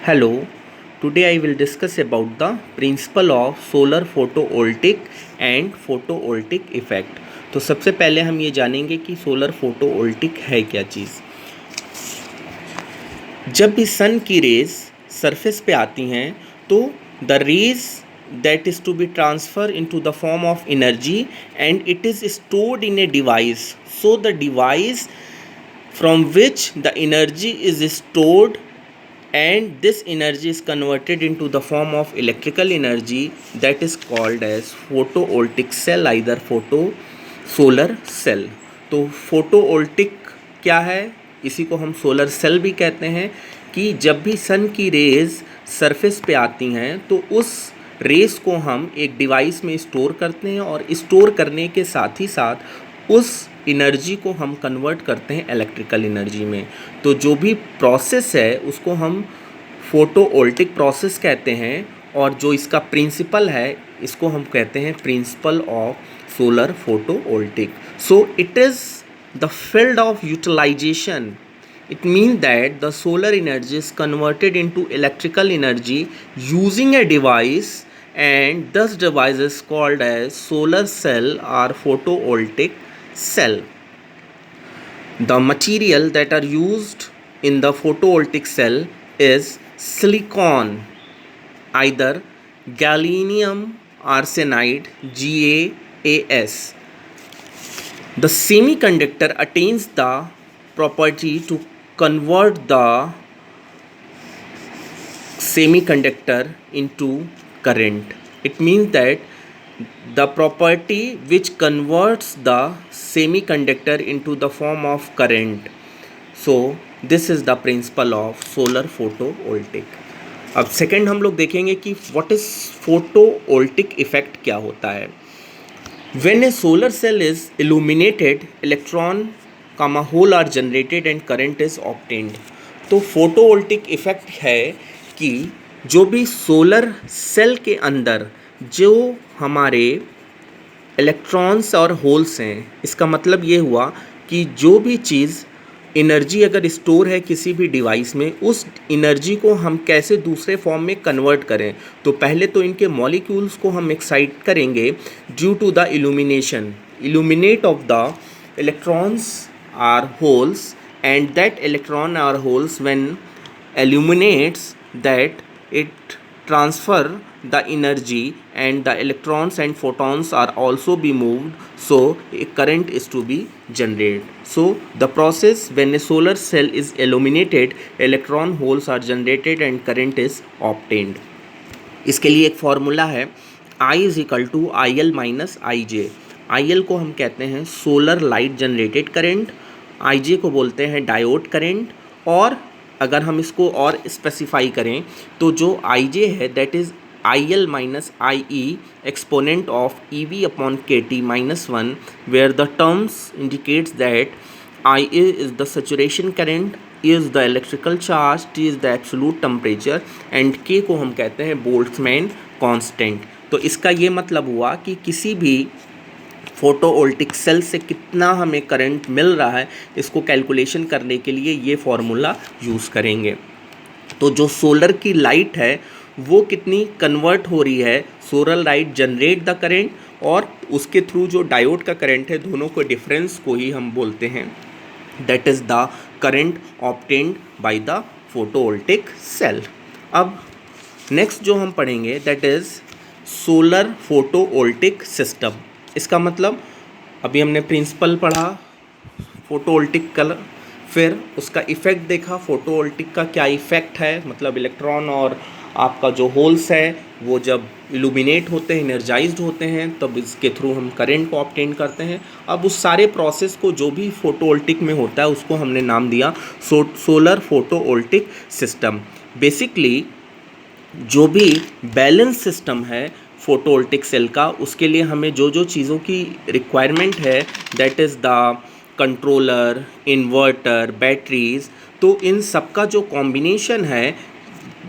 Hello, today I will discuss about the principle of solar photovoltaic and photovoltaic effect। तो सबसे पहले हम ये जानेंगे कि सोलर फोटोवोल्टिक है क्या चीज़। जब भी सन की रेज सरफेस पे आती हैं तो the rays that is to be transferred into the form of energy and it is stored in a device. So the device from which the energy is stored and this energy is converted into the form of electrical energy that is called as photovoltaic cell, either photo solar cell। तो photovoltaic क्या है, इसी को हम solar cell भी कहते हैं कि जब भी सन की रेज सरफेस पे आती हैं तो उस रेस को हम एक डिवाइस में स्टोर करते हैं और स्टोर करने के साथ ही साथ उस एनर्जी को हम कन्वर्ट करते हैं इलेक्ट्रिकल एनर्जी में। तो जो भी प्रोसेस है उसको हम फोटोवोल्टिक प्रोसेस कहते हैं और जो इसका प्रिंसिपल है इसको हम कहते हैं principle of solar photovoltaic. So it is the field of utilization. It means that the solar energy is converted into electrical energy using a device and this device is called as solar cell or photovoltaic cell. The material that are used in the photovoltaic cell is silicon, either gallium arsenide GaAs. The semiconductor attains the property to convert the semiconductor into current. It means that the property which converts the semiconductor into the form of current. So this is the principle of solar photovoltaic। अब second हम लोग देखेंगे कि what is photovoltaic effect क्या होता है। When a solar cell is illuminated, electron comma hole are generated and current is obtained। तो photovoltaic effect है कि जो भी सोलर सेल के अंदर जो हमारे इलेक्ट्रॉन्स और होल्स हैं, इसका मतलब ये हुआ कि जो भी चीज़ एनर्जी अगर स्टोर है किसी भी डिवाइस में, उस एनर्जी को हम कैसे दूसरे फॉर्म में कन्वर्ट करें। तो पहले तो इनके मॉलिक्यूल्स को हम एक्साइट करेंगे due to the illuminate of the electrons or holes and that electron or holes when illuminates that it transfer the energy and the electrons and photons are also be moved, so a current is to be generated। So the process when a solar cell is illuminated, electron holes are generated and current is obtained। इसके लिए एक formula है I is equal to IL minus IJ। IL को हम कहते हैं solar light generated current, IJ को बोलते हैं डायोड करेंट, और अगर हम इसको और स्पेसिफाई करें तो जो IJ है that is IL minus IE exponent of EV upon KT minus 1, where the terms indicates that IA is the saturation current, E is the electrical charge, T is the absolute temperature and K को हम कहते हैं Boltzmann constant. तो इसका ये मतलब हुआ कि किसी भी फोटोवोल्टिक सेल से कितना हमें करंट मिल रहा है इसको कैलकुलेशन करने के लिए ये फॉर्मूला यूज़ करेंगे। तो जो सोलर की लाइट है वो कितनी कन्वर्ट हो रही है, solar light generate the current और उसके थ्रू जो डायोड का करंट है, दोनों को डिफरेंस को ही हम बोलते हैं that is the current obtained by the photovoltaic cell. अब नेक्स्ट जो हम पढ़ेंगे that is solar photovoltaic system. इसका मतलब अभी हमने प्रिंसिपल पढ़ा फोटोवोल्टिक कलर, फिर उसका इफ़ेक्ट देखा फोटोवोल्टिक का क्या इफ़ेक्ट है, मतलब इलेक्ट्रॉन और आपका जो होल्स है वो जब इल्यूमिनेट होते हैं, एनर्जाइज्ड होते हैं, तब इसके थ्रू हम करंट को ऑब्टेन करते हैं। अब उस सारे प्रोसेस को जो भी फोटोवोल्टिक में होता है उसको हमने नाम दिया सोलर फोटोवोल्टिक सिस्टम। बेसिकली जो भी बैलेंस सिस्टम है फोटोवोल्टिक सेल का, उसके लिए हमें जो जो चीज़ों की रिक्वायरमेंट है that is the controller, inverter, batteries, तो इन सब का जो कॉम्बिनेशन है,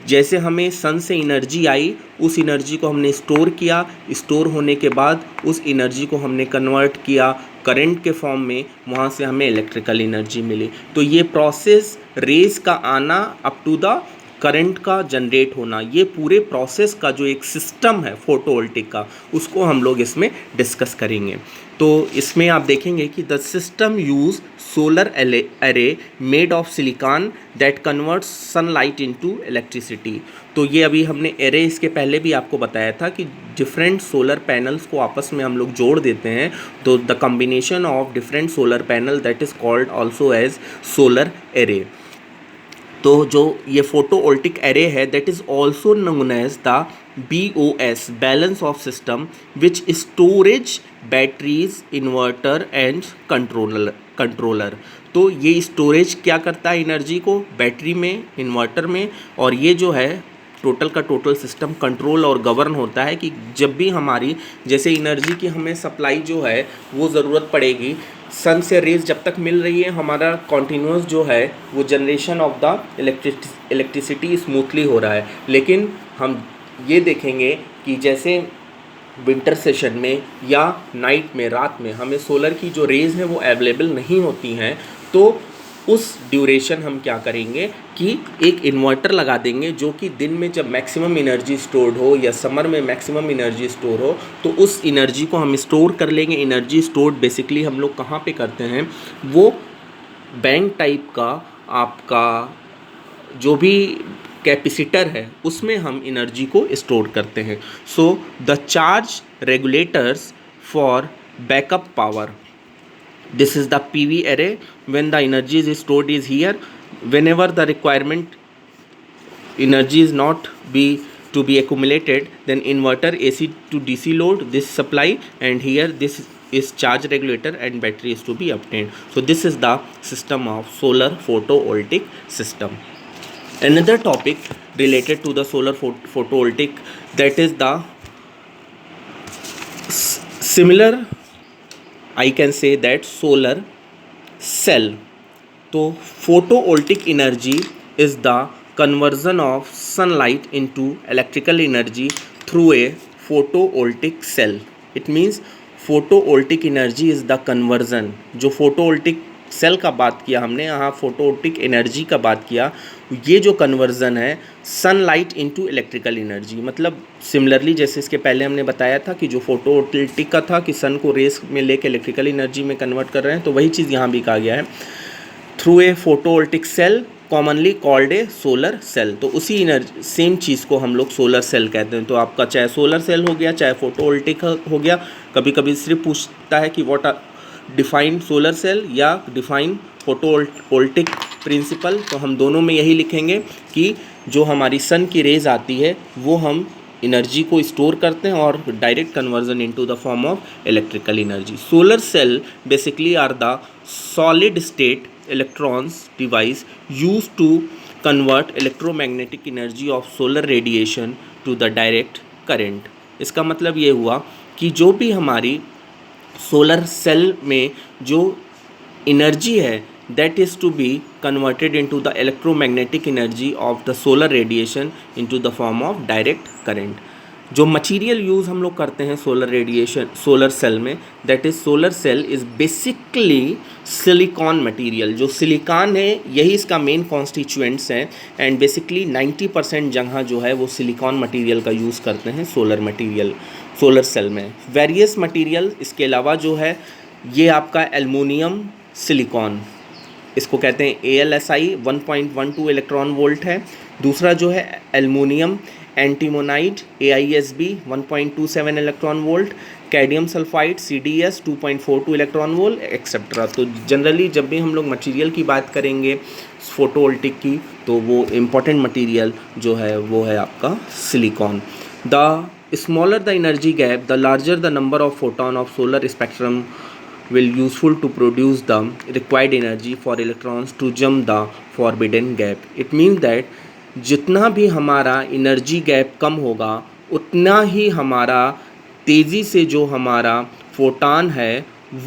जैसे हमें सन से एनर्जी आई, उस एनर्जी को हमने स्टोर किया, स्टोर होने के बाद उस एनर्जी को हमने कन्वर्ट किया करंट के फॉर्म में, वहाँ से हमें इलेक्ट्रिकल एनर्जी मिली। तो ये प्रोसेस रेज का आना अप टू द करंट का जनरेट होना, ये पूरे प्रोसेस का जो एक सिस्टम है फोटोवोल्टिक का, उसको हम लोग इसमें डिस्कस करेंगे। तो इसमें आप देखेंगे कि the system use solar array made of silicon that converts sunlight into electricity. तो ये अभी हमने एरे इसके पहले भी आपको बताया था कि डिफरेंट सोलर पैनल्स को आपस में हम लोग जोड़ देते हैं, तो the combination of different solar panel that is called also as solar array. तो जो ये फोटोवोल्टिक एरे है that is also known as the BOS, balance of system, which storage batteries inverter and controller. तो ये storage क्या करता है energy को, बैटरी में, इन्वर्टर में, और ये जो है टोटल का टोटल सिस्टम कंट्रोल और गवर्न होता है कि जब भी हमारी जैसे एनर्जी की हमें सप्लाई जो है वो ज़रूरत पड़ेगी, सन से रेज जब तक मिल रही है हमारा कॉन्टीन्यूस जो है वो generation of the electricity smoothly हो रहा है। लेकिन हम ये देखेंगे कि जैसे विंटर सेशन में या नाइट में, रात में हमें सोलर की जो रेज़ हैं वो अवेलेबल नहीं होती हैं, तो उस ड्यूरेशन हम क्या करेंगे कि एक इन्वर्टर लगा देंगे जो कि दिन में जब मैक्सिमम एनर्जी स्टोर्ड हो या समर में मैक्सिमम एनर्जी स्टोर हो तो उस एनर्जी को हम स्टोर कर लेंगे। एनर्जी स्टोर्ड बेसिकली हम लोग कहाँ पे करते हैं, वो बैंक टाइप का आपका जो भी कैपेसिटर है उसमें हम एनर्जी को स्टोर करते हैं। So the charge regulators for backup power, this is the PV array. When the energy is stored is here, whenever the requirement energy is not to be accumulated, then inverter AC to DC load this supply, and here this is charge regulator and battery is to be obtained. So this is the system of solar photovoltaic system. Another topic related to the solar photovoltaic, that is the similar, I can say that solar cell. तो photovoltaic energy is the conversion of sunlight into electrical energy through a photovoltaic cell. It means photovoltaic energy is the conversion. जो photovoltaic cell का बात किया हमने, यहाँ photovoltaic energy का बात किया, ये जो कन्वर्जन है सनलाइट इनटू इलेक्ट्रिकल एनर्जी, मतलब सिमिलरली जैसे इसके पहले हमने बताया था कि जो फोटोवोल्टिक का था कि सन को रेस में लेके इलेक्ट्रिकल एनर्जी में कन्वर्ट कर रहे हैं, तो वही चीज़ यहाँ भी कहा गया है through a photovoltaic cell commonly called a solar cell. तो उसी एनर्जी सेम चीज़ को हम लोग सोलर सेल कहते हैं। तो आपका चाहे सोलर सेल हो गया चाहे फोटोवोल्टिक हो गया, कभी कभी सिर्फ पूछता है कि what are define solar cell या डिफाइन फोटोवोल्टिक प्रिंसिपल, तो हम दोनों में यही लिखेंगे कि जो हमारी सन की रेज आती है वो हम एनर्जी को स्टोर करते हैं और direct conversion into the form of electrical energy. Solar cell basically are the solid state electrons device use to convert electromagnetic energy of solar radiation to the direct current. इसका मतलब ये हुआ कि जो भी हमारी सोलर सेल में जो एनर्जी है that is to be converted into the electromagnetic energy of the solar radiation into the form of direct current. जो मटीरियल यूज़ हम लोग करते हैं सोलर सेल में, that is solar cell is basically silicon material. जो सिलिकॉन है यही इसका मेन कॉन्स्टिट्यूएंट्स हैं, एंड बेसिकली 90% जगह जो है वो सिलिकॉन मटीरियल का यूज़ करते हैं सोलर सेल में। वेरियस मटीरियल इसके अलावा जो है ये आपका एल्युमिनियम सिलिकॉन, इसको कहते हैं ALSI 1.12 इलेक्ट्रॉन वोल्ट है। दूसरा जो है aluminium antimonide AISB 1.27 electron volt, cadmium sulphide CDS 2.42 electron volt etcetera. तो जनरली जब भी हम लोग मटेरियल की बात करेंगे फोटोवोल्टिक की, तो वो इम्पॉर्टेंट मटेरियल जो है वो है आपका silicon. The smaller the energy gap the larger the number of photon of solar spectrum will useful to produce the required energy for electrons to jump the forbidden gap. It means that जितना भी हमारा energy gap कम होगा उतना ही हमारा तेज़ी से जो हमारा फोटॉन है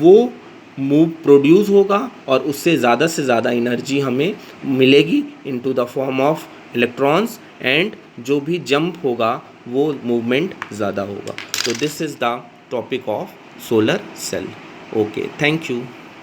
वो प्रोड्यूस होगा और उससे ज़्यादा से ज़्यादा एनर्जी हमें मिलेगी into the form of electrons, and जो भी जंप होगा वो मूवमेंट ज़्यादा होगा। तो this is the topic of solar cell. Okay, thank you.